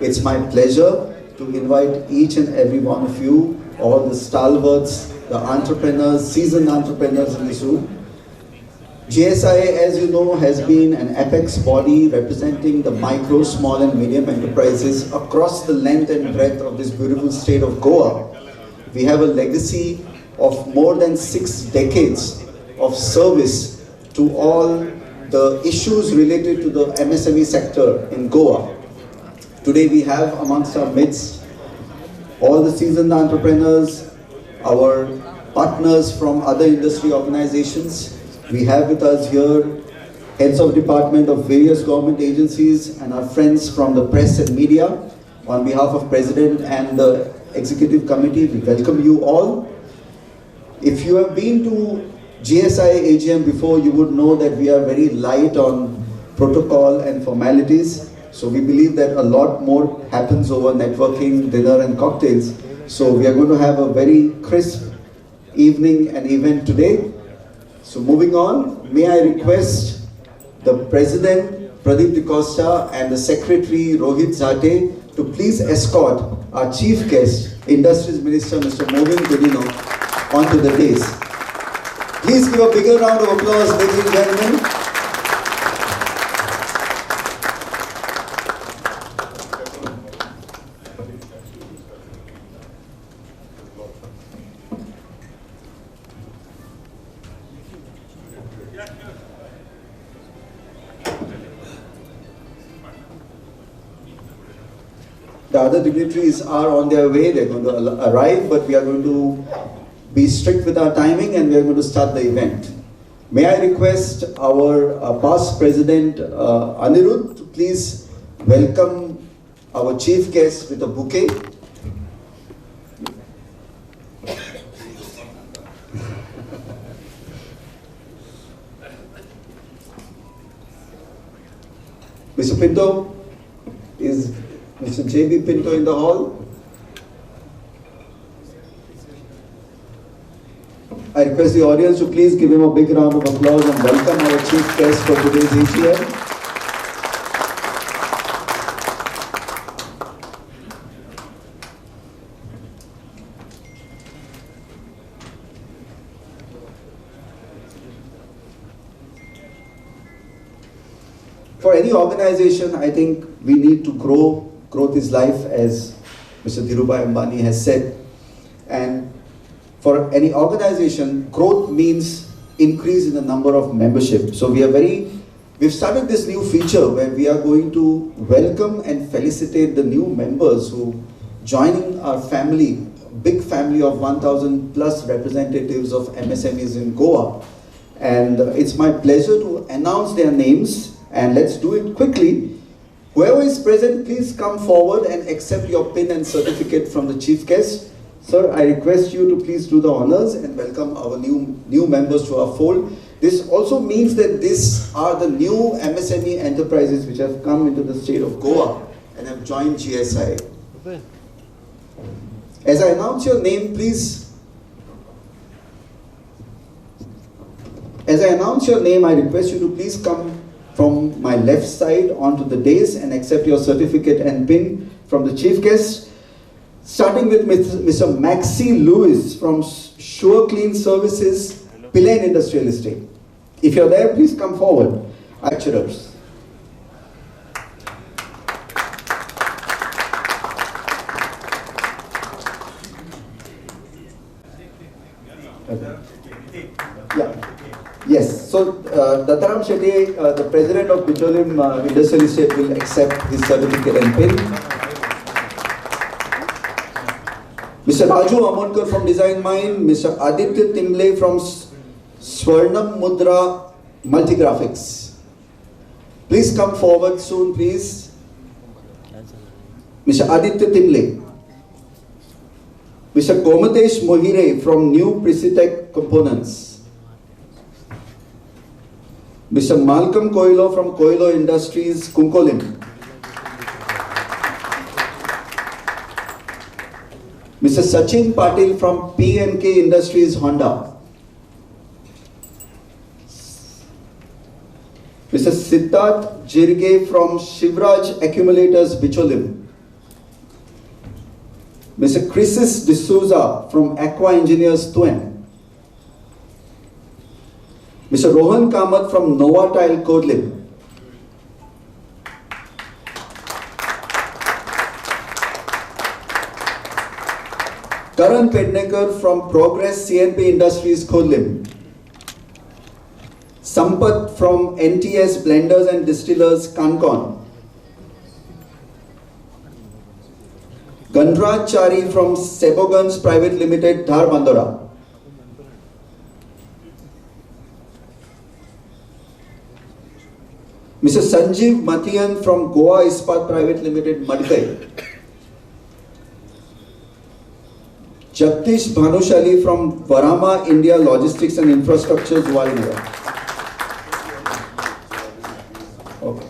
It's my pleasure to invite each and every one of you, all the stalwarts, the entrepreneurs, seasoned entrepreneurs in this room. GSIA, as you know, has been an apex body representing the micro, small and medium enterprises across the length and breadth of this beautiful state of Goa. We have a legacy of more than 6 decades of service to all the issues related to the MSME sector in Goa. Today we have amongst our midst all the seasoned entrepreneurs, our partners from other industry organizations. We have with us here heads of department of various government agencies and our friends from the press and media. On behalf of President and the Executive Committee, we welcome you all. If you have been to GSIA AGM before, you would know that we are very light on protocol and formalities. So we believe that a lot more happens over networking, dinner and cocktails. So we are going to have a very crisp evening and event today. So moving on, may I request the President Pradeep D'Costa and the Secretary Rohit Zate to please escort our Chief Guest, Industries Minister Mr. Mauvin Godinho, onto the dais. Please give a bigger round of applause, ladies and gentlemen. The other dignitaries are on their way, they're going to arrive, but we are going to be strict with our timing and we are going to start the event. May I request our past President Anirudh to please welcome our chief guest with a bouquet. Mr. Pinto, is Mr. J.B. Pinto in the hall? I request the audience to please give him a big round of applause and welcome our chief guest for today's AGM. For any organization, I think we need to grow. Growth is life, as Mr. Dhirubhai Ambani has said. And for any organization, growth means increase in the number of membership. So we've started this new feature where we are going to welcome and felicitate the new members who joining our family, big family of 1,000 plus representatives of MSMEs in Goa. And it's my pleasure to announce their names, and let's do it quickly. Whoever is present, please come forward and accept your pin and certificate from the chief guest. Sir, I request you to please do the honors and welcome our new members to our fold. This also means that these are the new MSME enterprises which have come into the state of Goa and have joined GSIA. As I announce your name, please. As I announce your name, I request you to please come from my left side onto the dais and accept your certificate and pin from the chief guest. Starting with Mr. Maxi Lewis from Sure Clean Services, Pilain Industrial Estate. If you're there, please come forward. Lecturers. Yeah. Yes, so Dattaram Shetty, the president of Petroleum Industrial Estate, will accept his certificate and pin. Mr. Raju Amonkar from Design Mind, Mr. Aditya Timble from Swarnam Mudra Multigraphics. Please come forward soon, please. Mr. Aditya Timble. Mr. Gomatesh Mohire from New Precitech Components. Mr. Malcolm Koilo from Koilo Industries, Kunkolim. Mr. Sachin Patil from P&K Industries, Honda. Mr. Siddharth Jirge from Shivraj Accumulators, Bicholim. Mr. Crisis D'Souza from Aqua Engineers Twin. Mr. Rohan Kamath from Novotel Goa. Karan Pednekar from Progress CNP Industries Kodlim. Sampath from NTS Blenders and Distillers Kankon. Gandraj Chari from Sebogans Private Limited Dharbandora. Mr. Sanjeev Mathian from Goa Ispat Private Limited Madkai. Jagdish Bhanushali from Varama India Logistics and Infrastructure Zualinagar. Okay.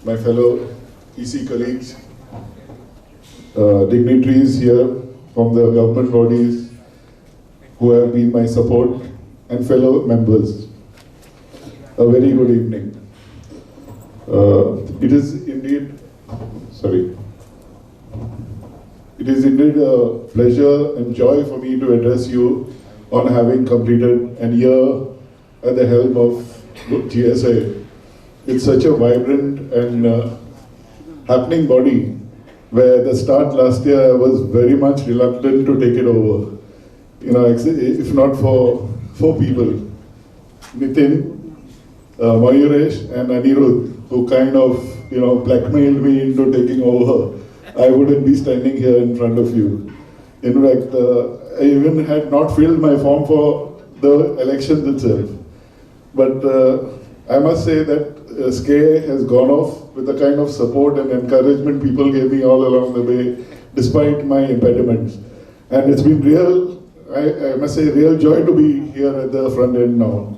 My fellow EC colleagues, dignitaries here from the government bodies who have been my support, and fellow members, a very good evening. It is indeed a pleasure and joy for me to address you on having completed a year at the helm of GSIA. It's such a vibrant and happening body where the start last year I was very much reluctant to take it over. You know, if not for four people, Nitin, Mayuresh and Anirudh, who kind of, blackmailed me into taking over, I wouldn't be standing here in front of you. In fact, I even had not filled my form for the elections itself. But I must say that SKA has gone off with the kind of support and encouragement people gave me all along the way, despite my impediments. And it's been I must say, real joy to be here at the front end now.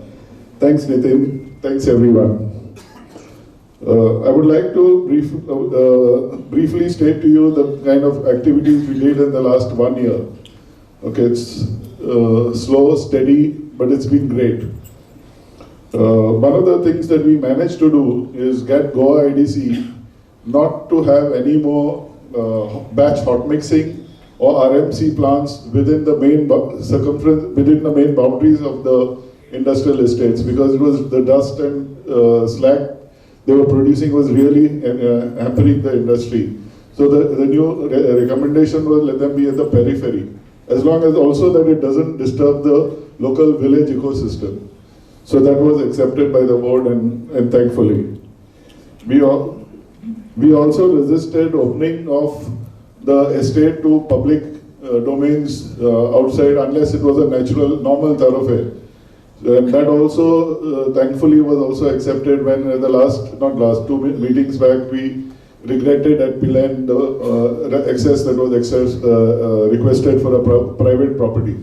Thanks, Nitin. Thanks, everyone. I would like to briefly state to you the kind of activities we did in the last 1 year. Okay, it's slow, steady, but it's been great. One of the things that we managed to do is get Goa IDC not to have any more batch hot mixing or RMC plants within the main within the main boundaries of the industrial estates, because it was the dust and slag they were producing was really hampering the industry. So the new recommendation was let them be at the periphery, as long as also that it doesn't disturb the local village ecosystem. So that was accepted by the board, and thankfully. We also resisted opening of the estate to public domains outside unless it was a natural, normal thoroughfare. And that also, thankfully, was also accepted when the two meetings back, we regretted at Pilan the access that was requested for a private property.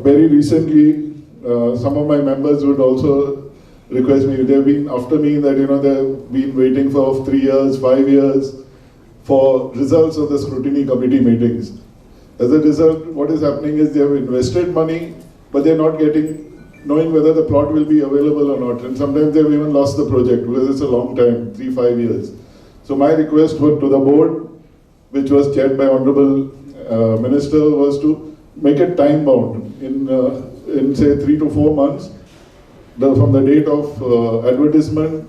Very recently, some of my members would also request me, they've been after me that, they've been waiting for 3 years, 5 years for results of the scrutiny committee meetings. As a result, what is happening is they have invested money, but they're not knowing whether the plot will be available or not. And sometimes they've even lost the project because it's a long time, 3-5 years. So my request to the board, which was chaired by Honorable Minister, was to make it time bound in say 3 to 4 months. from the date of advertisement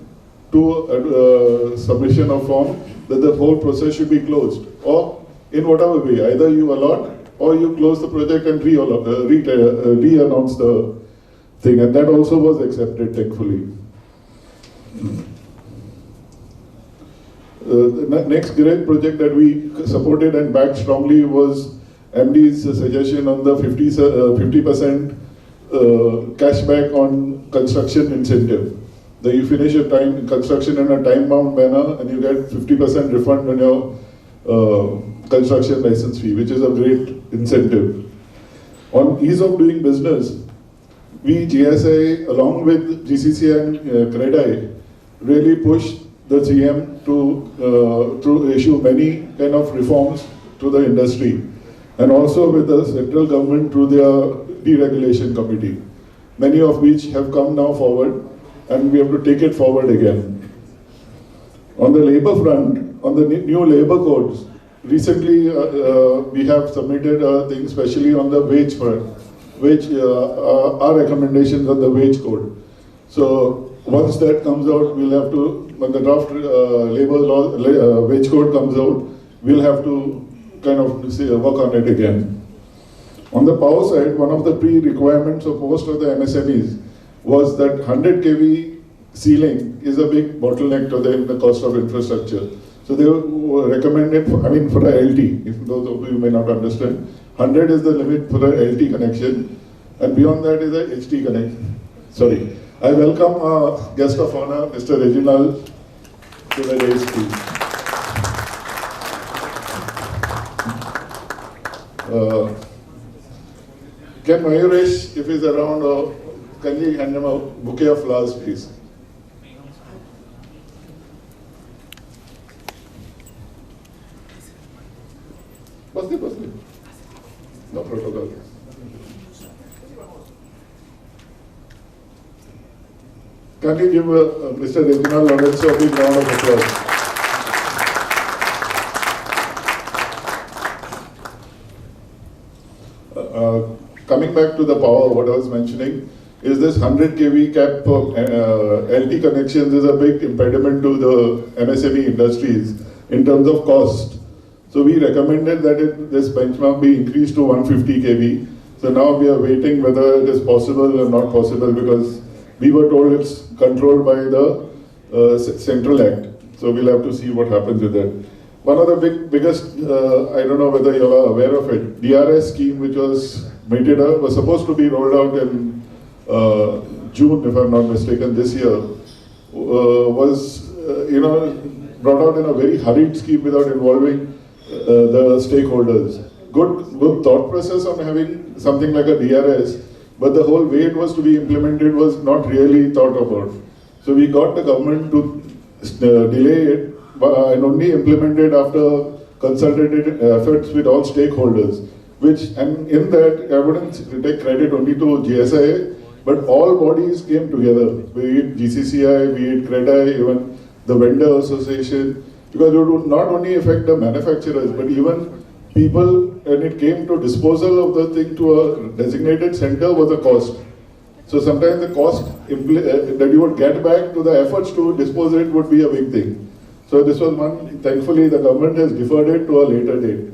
to submission of form, that the whole process should be closed, or in whatever way, either you allot or you close the project and re-announce the thing, and that also was accepted, thankfully. The next great project that we supported and backed strongly was MD's suggestion on the 50% cashback on construction incentive. That you finish your construction in a time-bound manner and you get 50% refund on your construction license fee, which is a great incentive. On ease of doing business, we GSIA along with GCCI and CREDAI really pushed the GM to issue many kind of reforms to the industry, and also with the central government through their deregulation committee, many of which have come now forward, and we have to take it forward again. On the labor front, on the new labor codes, recently we have submitted a thing especially on the wage front, which are recommendations on the wage code. So once that comes out, we'll have to, when the draft labor law wage code comes out, we'll have to kind of work on it again. On the power side, one of the pre-requirements of most of the MSMEs was that 100 kV ceiling is a big bottleneck to the cost of infrastructure. So they were recommended, for a LT, if those of you may not understand, 100 is the limit for a LT connection, and beyond that is a HT connection. Sorry. I welcome our guest of honor, Mr. Reginaldo, to the dais, please. Can Mayuresh, if he's around, can you hand him a bouquet of flowers, please? Basti. No protocol. Can you give Mr. Reginaldo Lourenco a big round of applause? Coming back to the power, what I was mentioning is this 100 kV cap for LT connections is a big impediment to the MSME industries in terms of cost. So we recommended that this benchmark be increased to 150 kV. So now we are waiting whether it is possible or not possible, because we were told it's controlled by the Central Act. So we'll have to see what happens with that. One of the biggest, I don't know whether you are aware of it, DRS scheme, which was was supposed to be rolled out in June, if I'm not mistaken, this year, was brought out in a very hurried scheme without involving the stakeholders. Good thought process on having something like a DRS, but the whole way it was to be implemented was not really thought about. So we got the government to delay it and only implement it after consultated efforts with all stakeholders. And in that, I wouldn't take credit only to GSIA, but all bodies came together, be it GCCI, be it CREDAI, even the vendor association, because it would not only affect the manufacturers, but even people, when it came to disposal of the thing to a designated center, was a cost. So sometimes the cost that you would get back to the efforts to dispose it would be a big thing. So this was one, thankfully the government has deferred it to a later date.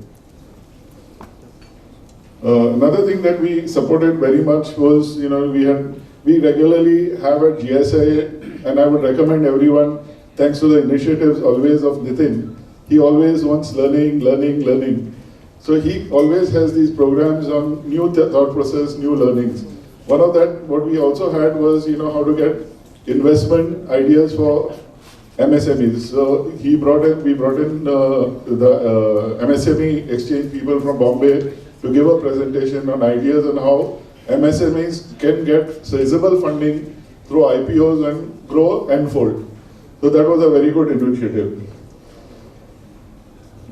Another thing that we supported very much was, we regularly have at GSIA, and I would recommend everyone, thanks to the initiatives always of Nitin, he always wants learning. So he always has these programs on new thought process, new learnings. One of that, what we also had was, how to get investment ideas for MSMEs. So we brought in the MSME exchange people from Bombay to give a presentation on ideas on how MSMEs can get sizable funding through IPOs and grow and fold. So that was a very good initiative.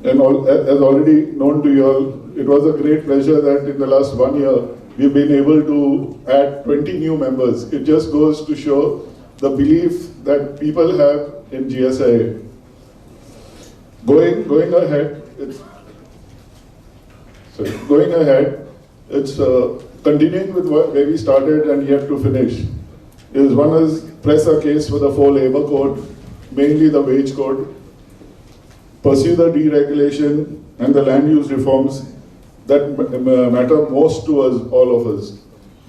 And as already known to you all, it was a great pleasure that in the last 1 year, we've been able to add 20 new members. It just goes to show the belief that people have in GSIA. Going ahead, it's continuing with where we started and yet to finish. is one is press a case for the 4 labor code, mainly the wage code, pursue the deregulation and the land use reforms that matter most to us, all of us.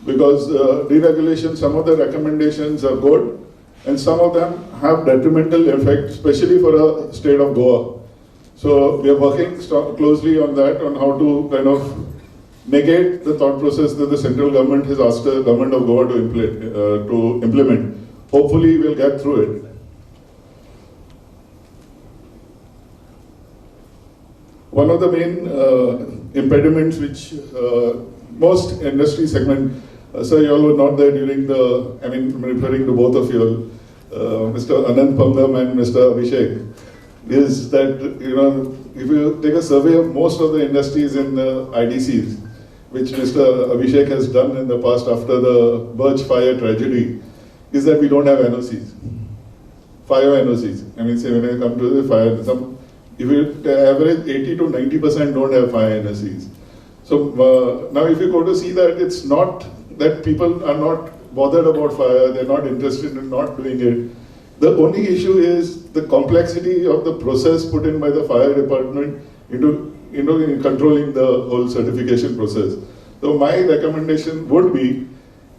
Because deregulation, some of the recommendations are good, and some of them have detrimental effect, especially for a state of Goa. So we are working closely on that, on how to kind of negate the thought process that the central government has asked the government of Goa to implement. Hopefully we'll get through it. One of the main impediments which most industry segment, sir, you all were not there during the, I'm referring to both of you all, Mr. Anand Pangam and Mr. Abhishek, is that, if you take a survey of most of the industries in the IDCs, which Mr. Abhishek has done in the past after the Birch fire tragedy, is that we don't have NOCs. Fire NOCs. Say when I come to the fire, if you average 80 to 90% don't have fire NOCs. So now if you go to see that, it's not that people are not bothered about fire, they're not interested in not doing it. The only issue is the complexity of the process put in by the fire department into controlling the whole certification process. So my recommendation would be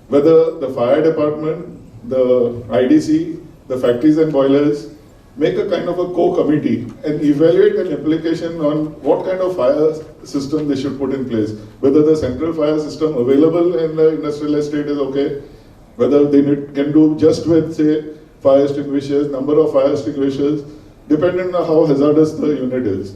whether the fire department, the IDC, the factories and boilers make a kind of a co-committee and evaluate an application on what kind of fire system they should put in place. Whether the central fire system available in the industrial estate is okay, whether they can do just with, say, fire extinguishers, number of fire extinguishers, depending on how hazardous the unit is.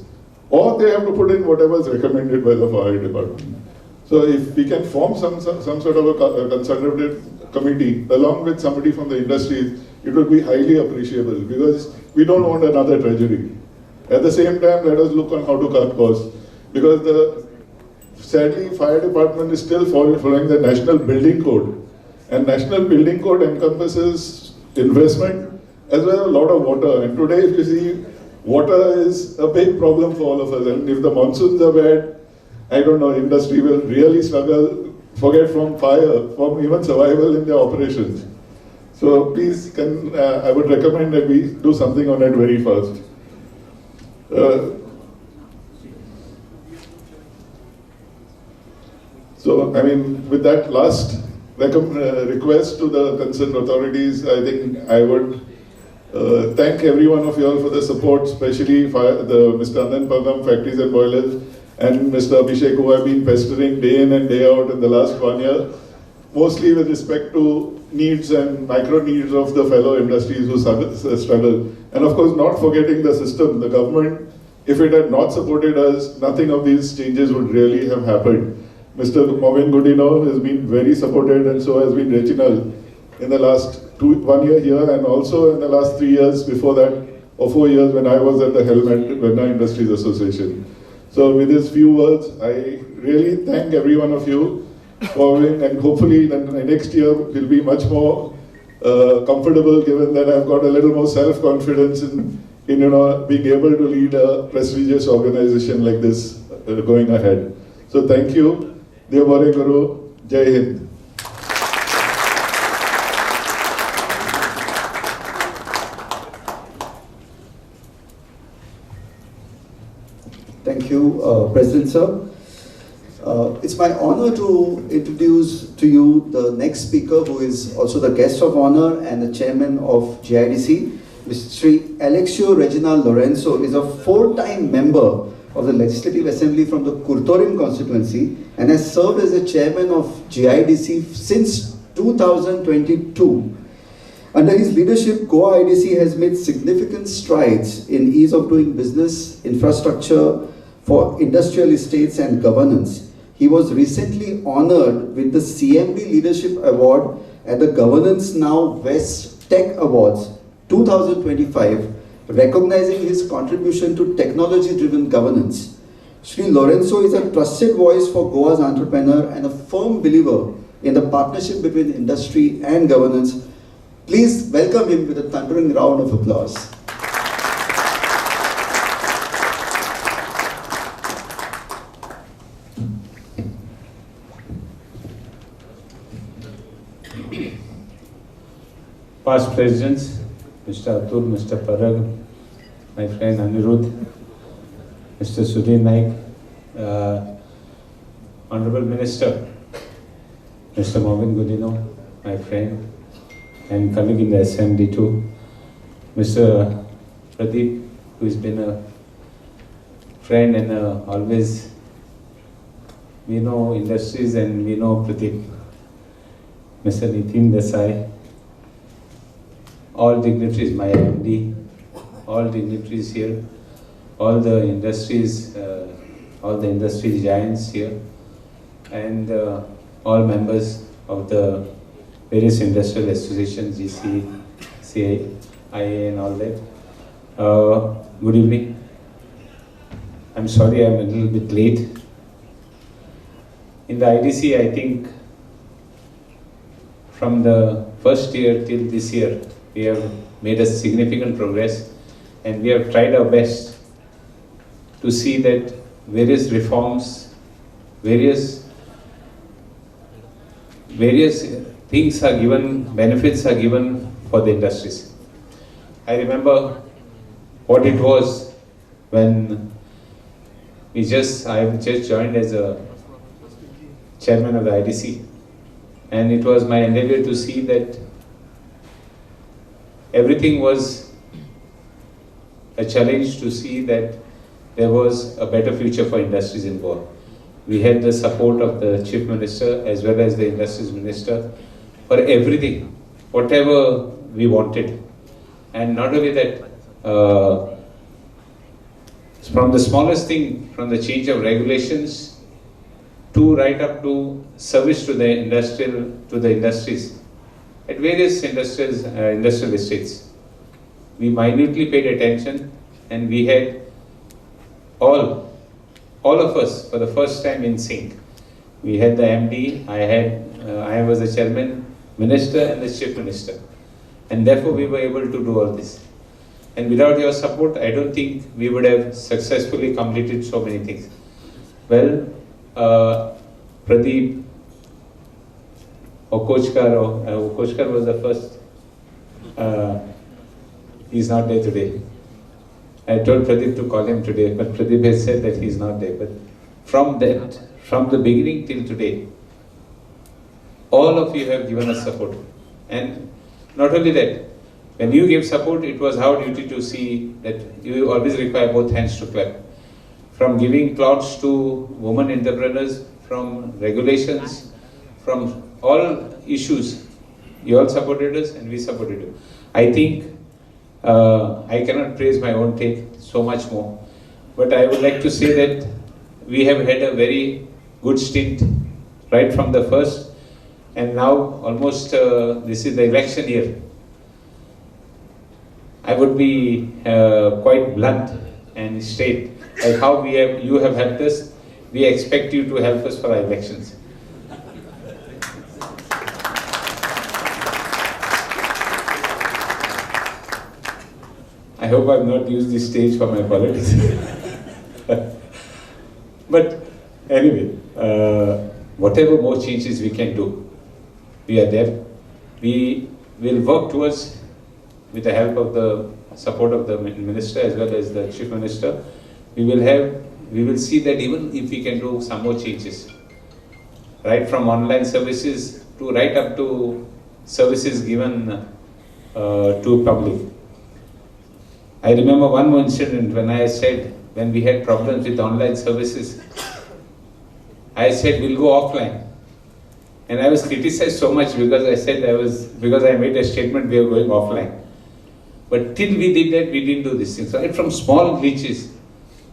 Or they have to put in whatever is recommended by the fire department. So if we can form some sort of a consultative committee along with somebody from the industries, it would be highly appreciable, because we don't want another tragedy. At the same time, let us look on how to cut costs, because sadly, fire department is still following the National Building Code, and National Building Code encompasses investment as well as a lot of water. And today, if you see, water is a big problem for all of us, and if the monsoons are bad, I don't know, industry will really struggle, forget from fire, from even survival in their operations. So please, I would recommend that we do something on it very fast. With that last request to the concerned authorities, I think I would thank every one of you all for the support, especially Mr. Anand Pagam, Factories and Boilers, and Mr. Abhishek, who have been pestering day in and day out in the last 1 year, mostly with respect to needs and micro needs of the fellow industries who struggle. And of course, not forgetting the system, the government. If it had not supported us, nothing of these changes would really have happened. Mr. Mauvin Godinho has been very supported, and so has been Reginaldo in the last 1 year here, and also in the last 3 years before that, or 4 years when I was at the helm at Goa Industries Association. So with these few words, I really thank every one of you for it, and hopefully the next year will be much more comfortable, given that I've got a little more self-confidence in being able to lead a prestigious organization like this going ahead. So thank you. Dev Bore Guru. Jai Hind. Thank you, President Sir. It's my honor to introduce to you the next speaker, who is also the guest of honor and the chairman of GIDC. Mr. Aleixo Reginaldo Lourenco is a 4-time member of the Legislative Assembly from the Kurtorim constituency and has served as the chairman of GIDC since 2022. Under his leadership, Goa IDC has made significant strides in ease of doing business, infrastructure for industrial estates and governance. He was recently honored with the CMD Leadership Award at the Governance Now West Tech Awards 2025, recognizing his contribution to technology-driven governance. Shri Lourenco is a trusted voice for Goa's entrepreneur and a firm believer in the partnership between industry and governance. Please welcome him with a thundering round of applause. past presidents, Mr. Atul, Mr. Parag, my friend Anirudh, Mr. Sudhir Naik, Honorable Minister, Mr. Mauvin Godinho, my friend and colleague in the assembly too, Mr. Pradeep, who has been a friend and always, we know industries and we know Pradeep, Mr. Nitin Desai, all dignitaries, my MD, all dignitaries here, all the industries giants here, and all members of the various industrial associations, GSIA, and all that. Good evening. I'm sorry I'm a little bit late. In the IDC, I think from the first year till this year, we have made a significant progress, and we have tried our best to see that various reforms, various things are given, benefits are given for the industries. I remember what it was when I just joined as a chairman of the IDC, and it was my endeavor to see that everything was a challenge, to see that there was a better future for industries in Goa. We had the support of the Chief Minister as well as the Industries Minister for everything, whatever we wanted. And not only that, from the smallest thing, from the change of regulations to right up to service to the industries at various industrial estates. We minutely paid attention, and we had all of us for the first time in sync. We had the MD, I was the chairman, minister and the chief minister. And therefore we were able to do all this. And without your support, I don't think we would have successfully completed so many things. Well, Pradeep, Okochkar was the first, he's not there today. I told Pradeep to call him today, but Pradeep has said that he's not there. But from the beginning till today, all of you have given us support. And not only that, when you gave support, it was our duty to see that you always require both hands to clap. From giving plots to women entrepreneurs, from regulations, from all issues, you all supported us and we supported you. I think I cannot praise my own take so much more, but I would like to say that we have had a very good stint right from the first, and now almost this is the election year. I would be quite blunt and straight, like how you have helped us, we expect you to help us for our elections. I hope I've not used this stage for my politics. But anyway, whatever more changes we can do, we are there. We will work towards, with the help of the support of the minister as well as the chief minister, we will see that even if we can do some more changes, right from online services to right up to services given to public. I remember one more incident when we had problems with online services, I said we'll go offline. And I was criticized so much because I made a statement we are going offline. But till we did that, we didn't do these things. Right from small glitches,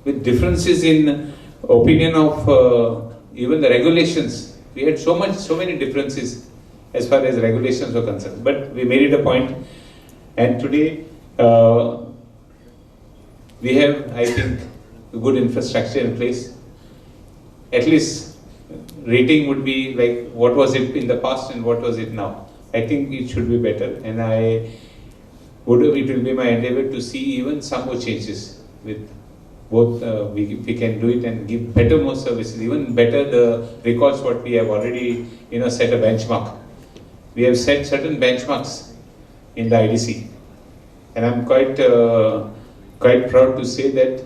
with differences in opinion of even the regulations. We had so many differences as far as regulations were concerned. But we made it a point, and today we have, I think, a good infrastructure in place. At least rating would be like what was it in the past and what was it now. I think it should be better, and it will be my endeavor to see even some more changes with both. We can do it and give better more services, even better the records what we have already set a benchmark. We have set certain benchmarks in the IDC. And I'm quite proud to say that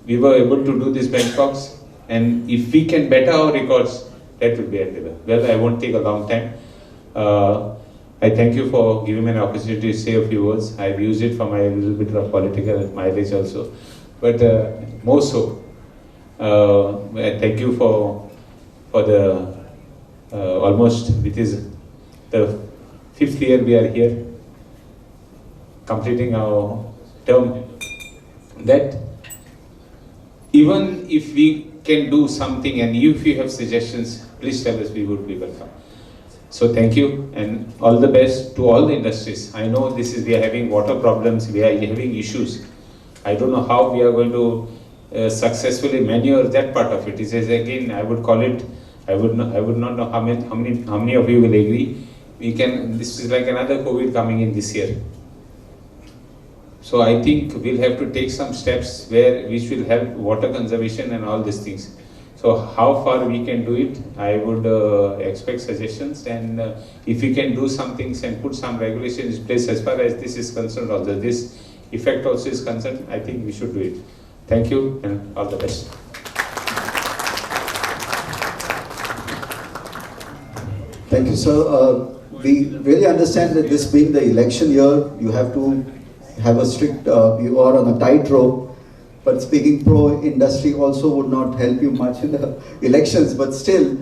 we were able to do these benchmarks, and if we can better our records, that will be a endeavor. Well, I won't take a long time. I thank you for giving me an opportunity to say a few words. I've used it for my little bit of political mileage also, but more so, I thank you for the almost, it is the 5th year we are here, completing our term, that even if we can do something and if you have suggestions, please tell us, we would be welcome. So thank you and all the best to all the industries. I know we are having water problems, we are having issues. I don't know how we are going to successfully maneuver that part of it. It is again, I would call it, I would not know how many of you will agree. This is like another COVID coming in this year. So I think we'll have to take some steps which will help water conservation and all these things. So how far we can do it, I would expect suggestions, and if we can do some things and put some regulations in place as far as this is concerned, although this effect also is concerned, I think we should do it. Thank you and all the best. Thank you, sir. We really understand that this being the election year, you have to have a strict, you are on a tightrope. But speaking pro-industry also would not help you much in the elections. But still,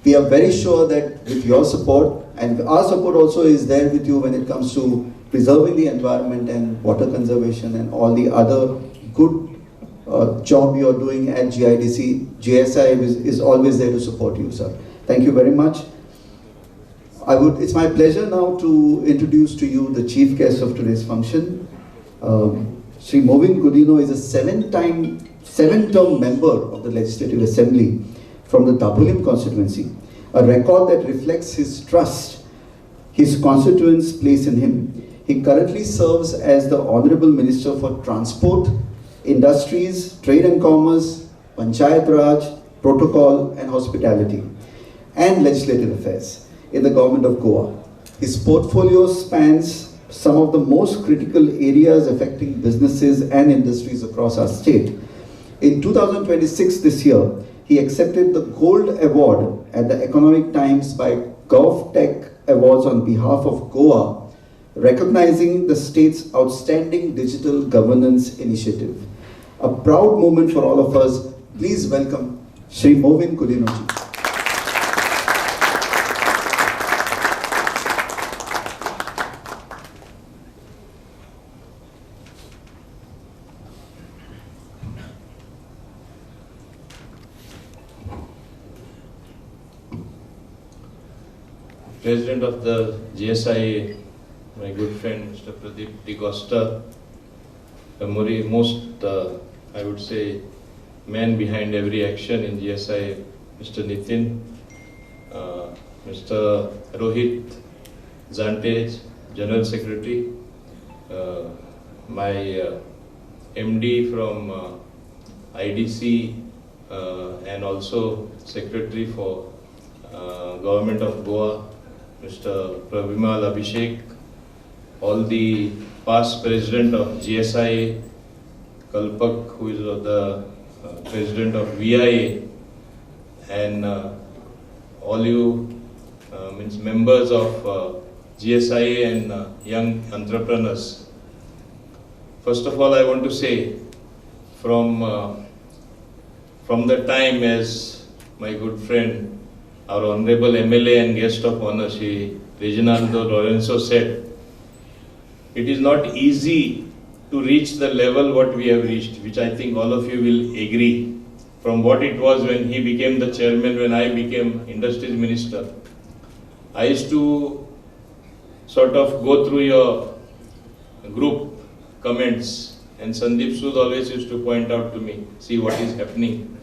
we are very sure that with your support, and our support also is there with you when it comes to preserving the environment and water conservation and all the other good job you are doing at GIDC. GSIA is always there to support you, sir. Thank you very much. It's my pleasure now to introduce to you the chief guest of today's function. Sri Mauvin Godinho is a seven-term member of the Legislative Assembly from the Dabolim constituency, a record that reflects his trust his constituents place in him. He currently serves as the Honorable Minister for Transport, Industries, Trade and Commerce, Panchayat Raj, Protocol and Hospitality, and Legislative Affairs in the Government of Goa. His portfolio spans some of the most critical areas affecting businesses and industries across our state. In 2026, this year, he accepted the Gold Award at the Economic Times by GovTech Awards on behalf of Goa, recognizing the state's outstanding digital governance initiative. A proud moment for all of us. Please welcome Sri Mauvin Godinho. President of the GSIA, my good friend Mr. Pradeep D. Costa, the most, I would say, man behind every action in GSIA, Mr. Nitin, Mr. Rohit Zantej, General Secretary, my MD from IDC and also Secretary for Government of Goa, Mr. Pravimal Abhishek, all the past president of GSIA, Kalpak, who is the president of VIA, and all you members of GSIA and young entrepreneurs. First of all, I want to say, from the time as my good friend, our Honorable MLA and guest of honor, Shri Reginaldo Lourenco said, it is not easy to reach the level what we have reached, which I think all of you will agree, from what it was when he became the chairman, when I became Industries Minister. I used to sort of go through your group comments, and Sandeep Sood always used to point out to me, see what is happening.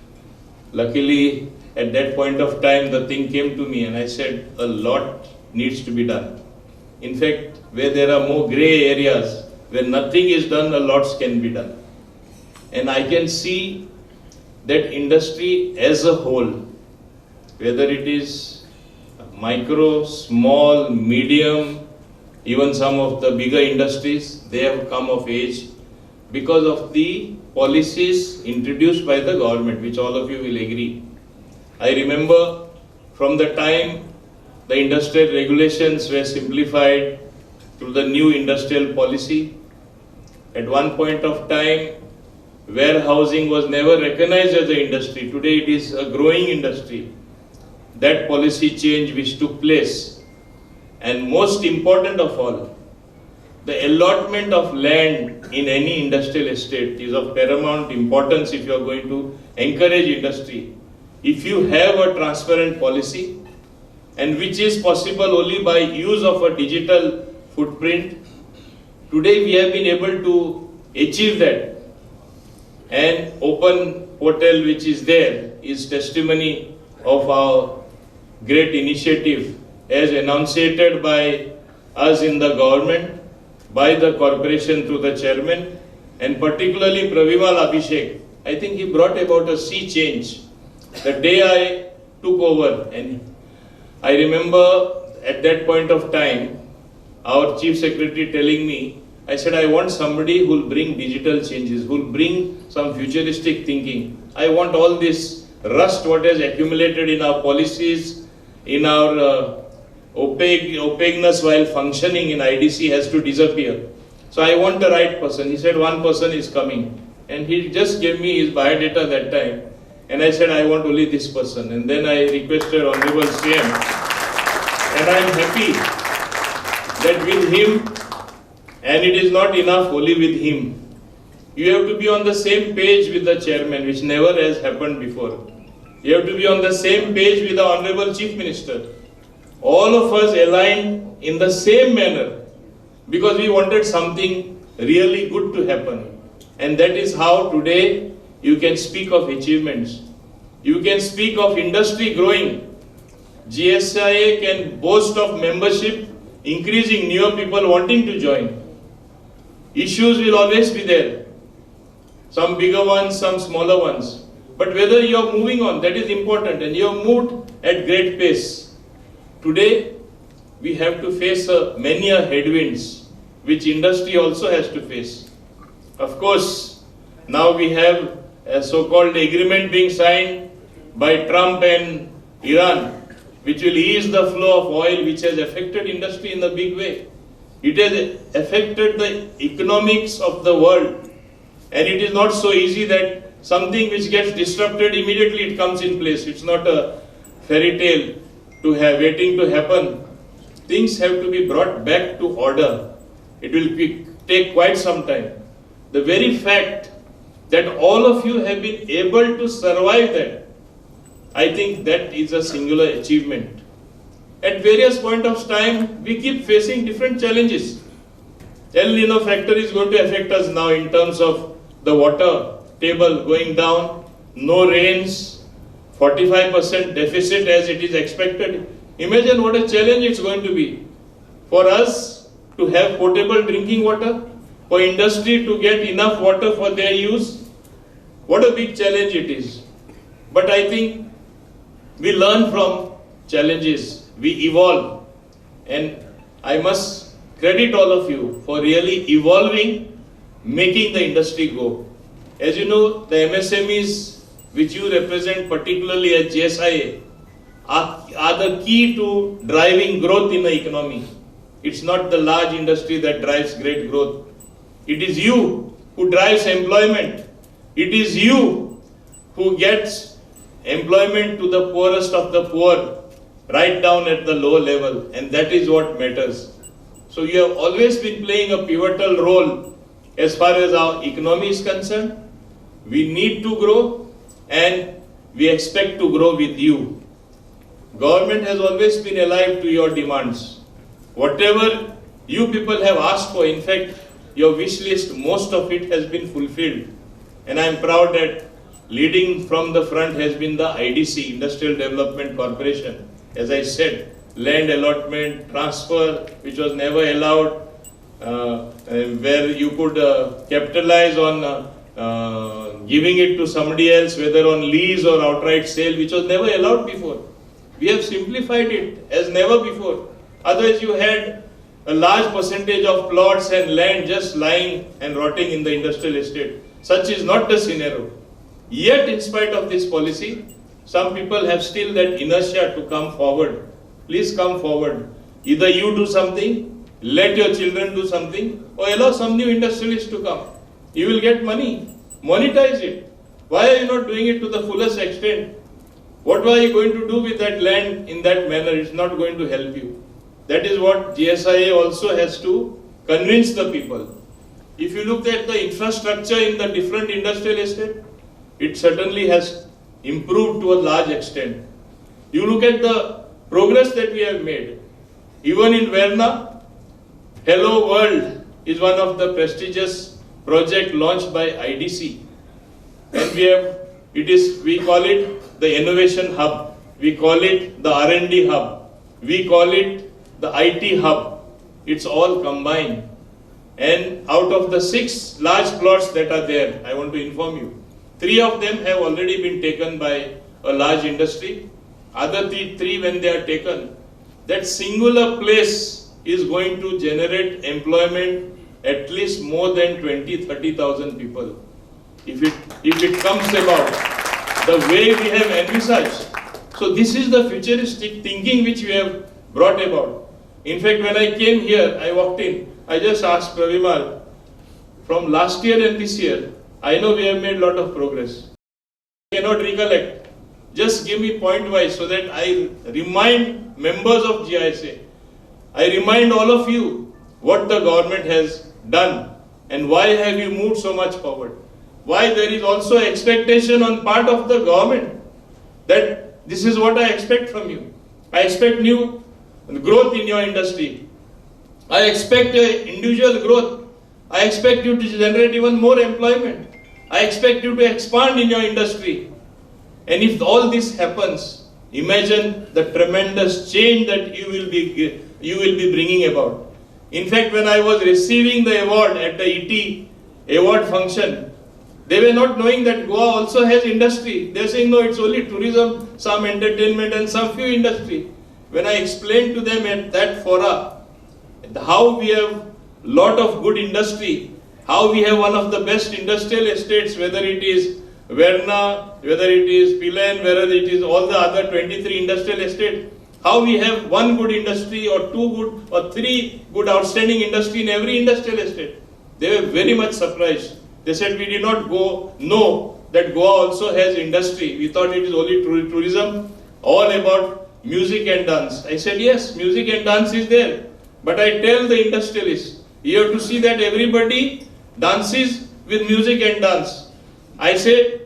Luckily, at that point of time, the thing came to me and I said, a lot needs to be done. In fact, where there are more grey areas, where nothing is done, a lot can be done. And I can see that industry as a whole, whether it is micro, small, medium, even some of the bigger industries, they have come of age because of the policies introduced by the government, which all of you will agree. I remember from the time the industrial regulations were simplified to the new industrial policy. At one point of time, warehousing was never recognized as an industry. Today it is a growing industry. That policy change which took place. And most important of all, the allotment of land in any industrial estate is of paramount importance if you are going to encourage industry. If you have a transparent policy, and which is possible only by use of a digital footprint, today we have been able to achieve that. And open portal which is there is testimony of our great initiative as enunciated by us in the government, by the corporation through the chairman, and particularly Pravimal Abhishek. I think he brought about a sea change. The day I took over, and I remember at that point of time, our chief secretary telling me, I said, I want somebody who will bring digital changes, who will bring some futuristic thinking. I want all this rust what has accumulated in our policies, in our opaqueness while functioning in IDC has to disappear. So I want the right person. He said, one person is coming. And he just gave me his biodata that time. And I said, I want only this person. And then I requested Honorable CM. And I am happy that with him, and it is not enough only with him, you have to be on the same page with the chairman, which never has happened before. You have to be on the same page with the Honorable Chief Minister. All of us aligned in the same manner because we wanted something really good to happen. And that is how today you can speak of achievements. You can speak of industry growing. GSIA can boast of membership increasing, newer people wanting to join. Issues will always be there. Some bigger ones, some smaller ones. But whether you are moving on, that is important, and you have moved at great pace. Today, we have to face many headwinds, which industry also has to face. Of course, now we have a so-called agreement being signed by Trump and Iran, which will ease the flow of oil, which has affected industry in a big way. It has affected the economics of the world, and it is not so easy that something which gets disrupted immediately it comes in place. It's not a fairy tale to have waiting to happen. Things have to be brought back to order. It will take quite some time. The very fact that all of you have been able to survive that, I think that is a singular achievement. At various points of time, we keep facing different challenges. El Nino factor is going to affect us now in terms of the water table going down, no rains, 45% deficit as it is expected. Imagine what a challenge it's going to be for us to have potable drinking water, for industry to get enough water for their use. What a big challenge it is. But I think we learn from challenges, we evolve, and I must credit all of you for really evolving, making the industry go. As you know, the MSMEs which you represent, particularly at GSIA, are the key to driving growth in the economy. It's not the large industry that drives great growth. It is you who drives employment. It is you who gets employment to the poorest of the poor, right down at the low level, and that is what matters. So you have always been playing a pivotal role as far as our economy is concerned. We need to grow, and we expect to grow with you. Government has always been alive to your demands. Whatever you people have asked for, in fact, your wish list, most of it has been fulfilled. And I am proud that leading from the front has been the IDC, Industrial Development Corporation. As I said, land allotment, transfer, which was never allowed, where you could capitalize on giving it to somebody else, whether on lease or outright sale, which was never allowed before. We have simplified it as never before. Otherwise, you had a large percentage of plots and land just lying and rotting in the industrial estate. Such is not the scenario. Yet, in spite of this policy, some people have still that inertia to come forward. Please come forward. Either you do something, let your children do something, or allow some new industrialists to come. You will get money. Monetize it. Why are you not doing it to the fullest extent? What are you going to do with that land in that manner? It's not going to help you. That is what GSIA also has to convince the people. If you look at the infrastructure in the different industrial estate, it certainly has improved to a large extent. You look at the progress that we have made. Even in Verna, Hello World is one of the prestigious projects launched by IDC. And we call it the innovation hub. We call it the R&D hub. We call it the IT hub. It's all combined. And out of the 6 large plots that are there, I want to inform you, 3 of them have already been taken by a large industry. Other 3 when they are taken, that singular place is going to generate employment at least more than 20,000-30,000 people. If it comes about the way we have envisaged. So this is the futuristic thinking which we have brought about. In fact, when I came here, I walked in, I just asked Pravimal, from last year and this year, I know we have made a lot of progress. I cannot recollect. Just give me point wise so that I remind members of GSIA. I remind all of you what the government has done and why have you moved so much forward. Why there is also expectation on part of the government that this is what I expect from you. I expect new growth in your industry. I expect individual growth. I expect you to generate even more employment. I expect you to expand in your industry. And if all this happens, imagine the tremendous change that you will be bringing about. In fact, when I was receiving the award at the ET award function, they were not knowing that Goa also has industry. They are saying, no, it's only tourism, some entertainment and some few industry. When I explained to them at that fora, how we have lot of good industry, how we have one of the best industrial estates, whether it is Verna, whether it is Pilan, whether it is all the other 23 industrial estates, how we have one good industry or 2 good or 3 good outstanding industry in every industrial estate. They were very much surprised. They said, we did not know that Goa also has industry. We thought it is only tourism, all about music and dance. I said, yes, music and dance is there. But I tell the industrialists, you have to see that everybody dances with music and dance. I say,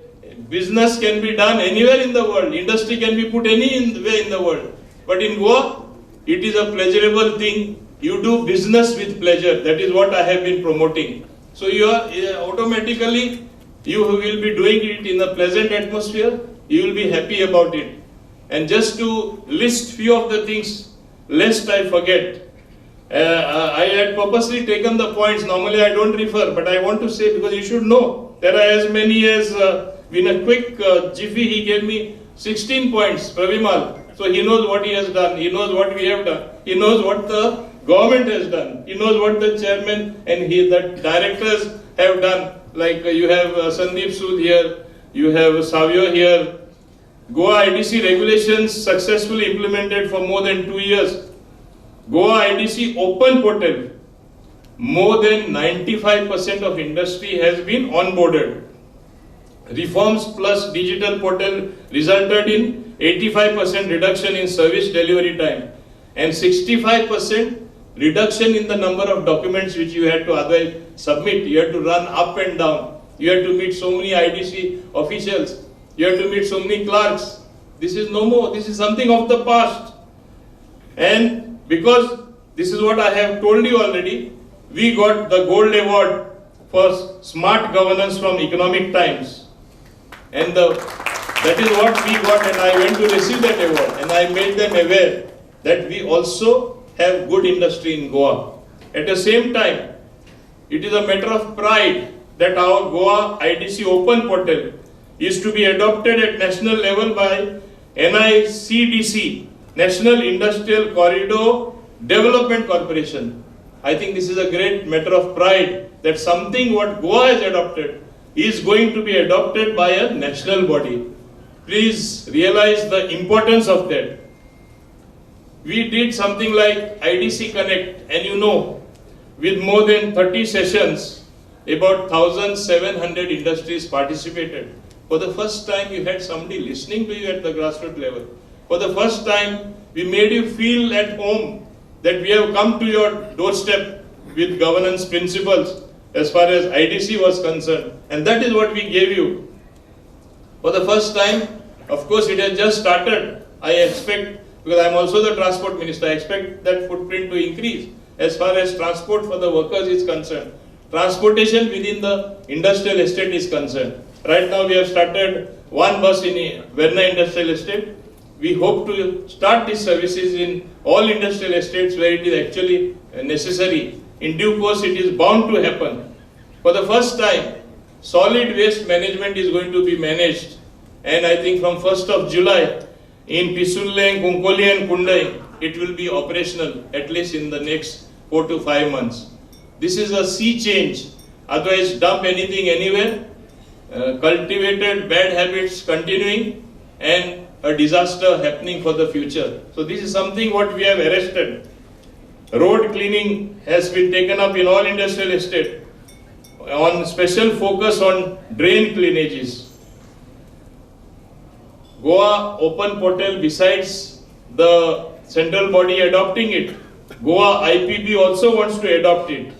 business can be done anywhere in the world. Industry can be put anywhere in the world. But in Goa, it is a pleasurable thing. You do business with pleasure. That is what I have been promoting. So you are automatically, you will be doing it in a pleasant atmosphere. You will be happy about it. And just to list few of the things, lest I forget. I had purposely taken the points. Normally I don't refer, but I want to say because you should know. There are as many as, in a quick jiffy, he gave me 16 points, Pravimal. So he knows what he has done. He knows what we have done. He knows what the government has done. He knows what the chairman and the directors have done. Like you have Sandeep Sood here, you have Savio here. Goa IDC regulations successfully implemented for more than 2 years. Goa IDC open portal, more than 95% of industry has been onboarded. Reforms plus digital portal resulted in 85% reduction in service delivery time and 65% reduction in the number of documents which you had to otherwise submit. You had to run up and down. You had to meet so many IDC officials. You had to meet so many clerks. This is no more. This is something of the past. And because this is what I have told you already, we got the Gold Award for Smart Governance from Economic Times. And that is what we got, and I went to receive that award. And I made them aware that we also have good industry in Goa. At the same time, it is a matter of pride that our Goa IDC open portal is to be adopted at national level by NICDC, National Industrial Corridor Development Corporation. I think this is a great matter of pride that something what Goa has adopted is going to be adopted by a national body. Please realize the importance of that. We did something like IDC Connect, and you know, with more than 30 sessions, about 1,700 industries participated. For the first time, you had somebody listening to you at the grassroots level. For the first time, we made you feel at home that we have come to your doorstep with governance principles as far as IDC was concerned. And that is what we gave you. For the first time, of course, it has just started. I expect, because I am also the transport minister, I expect that footprint to increase as far as transport for the workers is concerned. Transportation within the industrial estate is concerned. Right now we have started one bus in Verna Industrial Estate. We hope to start these services in all industrial estates where it is actually necessary. In due course it is bound to happen. For the first time, solid waste management is going to be managed, and I think from 1st of July in Pisulleng, Kunkoli and Kundai it will be operational at least in the next 4 to 5 months. This is a sea change. Otherwise dump anything anywhere, cultivated bad habits continuing, and a disaster happening for the future. So this is something what we have arrested. Road cleaning has been taken up in all industrial estate on special focus on drain cleanages. Goa open portal, besides the central body adopting it, Goa IPB also wants to adopt it.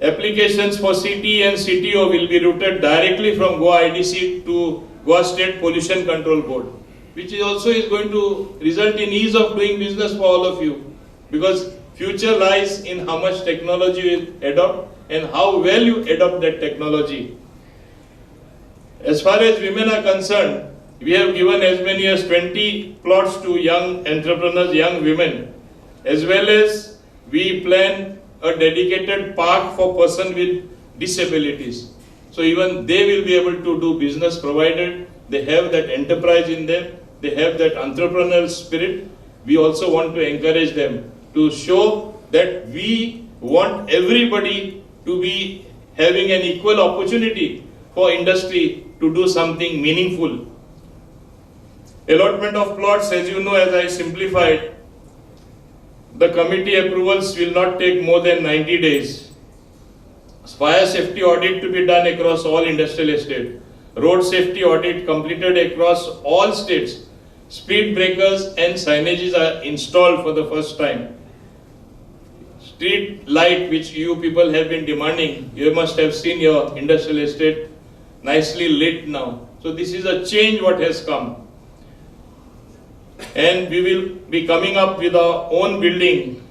Applications for CT and CTO will be routed directly from Goa IDC to Goa State Pollution Control Board, which is also going to result in ease of doing business for all of you, because future lies in how much technology you adopt and how well you adopt that technology. As far as women are concerned, we have given as many as 20 plots to young entrepreneurs, young women, as well as we plan a dedicated park for persons with disabilities. So even they will be able to do business provided they have that enterprise in them, they have that entrepreneurial spirit. We also want to encourage them to show that we want everybody to be having an equal opportunity for industry to do something meaningful. Allotment of plots, as you know, as I simplified, the committee approvals will not take more than 90 days. Fire safety audit to be done across all industrial estate. Road safety audit completed across all states. Speed breakers and signages are installed for the first time. Street light, which you people have been demanding, you must have seen your industrial estate nicely lit now. So this is a change what has come. And we will be coming up with our own building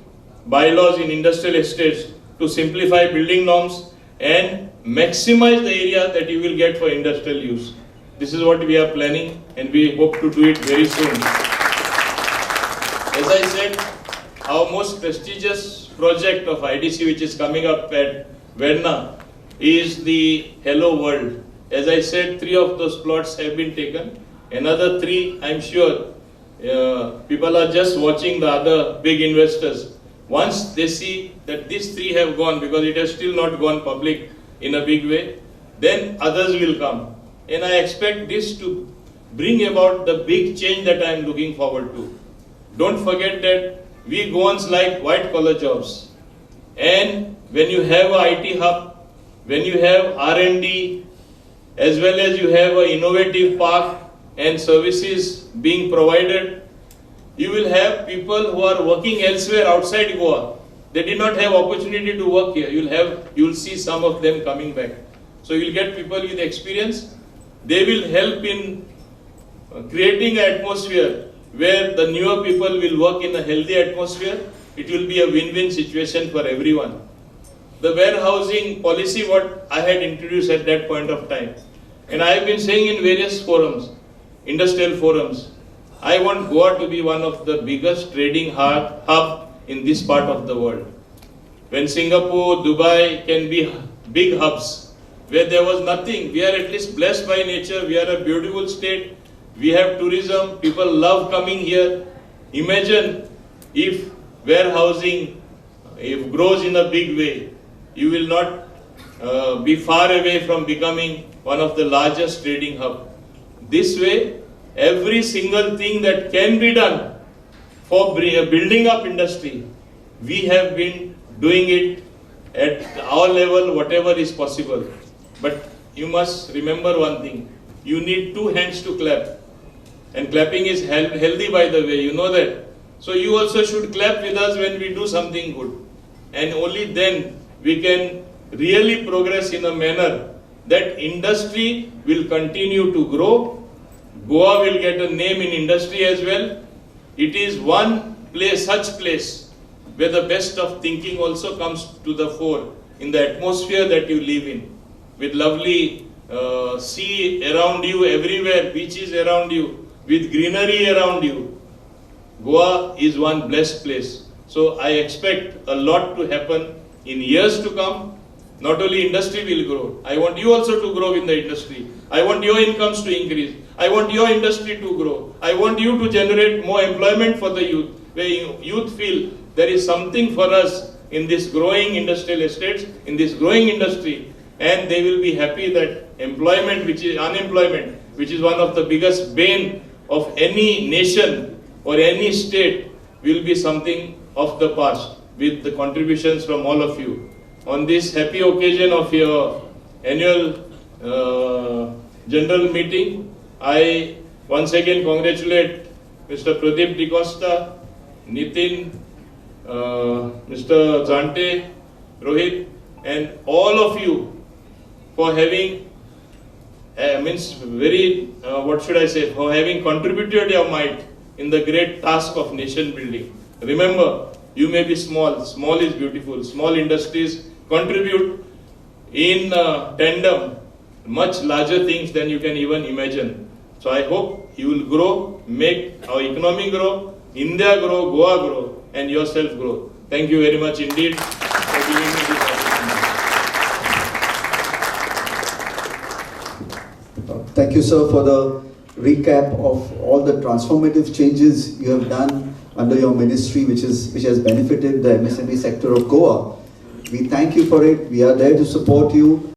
bylaws in industrial estates to simplify building norms and maximize the area that you will get for industrial use. This is what we are planning, and we hope to do it very soon. As I said, our most prestigious project of IDC, which is coming up at Verna, is the Hello World. As I said, 3 of those plots have been taken. Another 3, I'm sure, people are just watching the other big investors. Once they see that these 3 have gone, because it has still not gone public in a big way, then others will come. And I expect this to bring about the big change that I am looking forward to. Don't forget that we Goans like white collar jobs. And when you have a IT hub, when you have R&D, as well as you have an innovative park and services being provided, you will have people who are working elsewhere outside Goa. They did not have opportunity to work here. You will see some of them coming back. So you will get people with experience. They will help in creating an atmosphere where the newer people will work in a healthy atmosphere. It will be a win-win situation for everyone. The warehousing policy, what I had introduced at that point of time, and I have been saying in various forums, industrial forums, I want Goa to be one of the biggest trading hub in this part of the world. When Singapore, Dubai can be big hubs, where there was nothing, we are at least blessed by nature, we are a beautiful state, we have tourism, people love coming here. Imagine if warehousing, grows in a big way, you will not be far away from becoming one of the largest trading hub. This way, every single thing that can be done for building up industry, we have been doing it at our level, whatever is possible. But you must remember one thing, you need two hands to clap. And clapping is healthy, by the way, you know that. So you also should clap with us when we do something good. And only then we can really progress in a manner that industry will continue to grow. Goa will get a name in industry as well. It is one place, such place, where the best of thinking also comes to the fore in the atmosphere that you live in, with lovely sea around you everywhere, beaches around you, with greenery around you. Goa is one blessed place. So I expect a lot to happen in years to come. Not only industry will grow, I want you also to grow in the industry. I want your incomes to increase. I want your industry to grow. I want you to generate more employment for the youth, where youth feel there is something for us in this growing industrial estates, in this growing industry, and they will be happy that employment, which is unemployment, which is one of the biggest bane of any nation or any state, will be something of the past with the contributions from all of you. On this happy occasion of your annual general meeting, I once again congratulate Mr. Pradeep D'Costa, Nitin, Mr. Zante, Rohit, and all of you for having, for having contributed your might in the great task of nation building. Remember, you may be small, small is beautiful. Small industries contribute in tandem much larger things than you can even imagine. So I hope you will grow, make our economy grow, India grow, Goa grow, and yourself grow. Thank you very much indeed for giving me this opportunity. Thank you, sir, for the recap of all the transformative changes you have done under your ministry, which has benefited the MSME sector of Goa. We thank you for it. We are there to support you.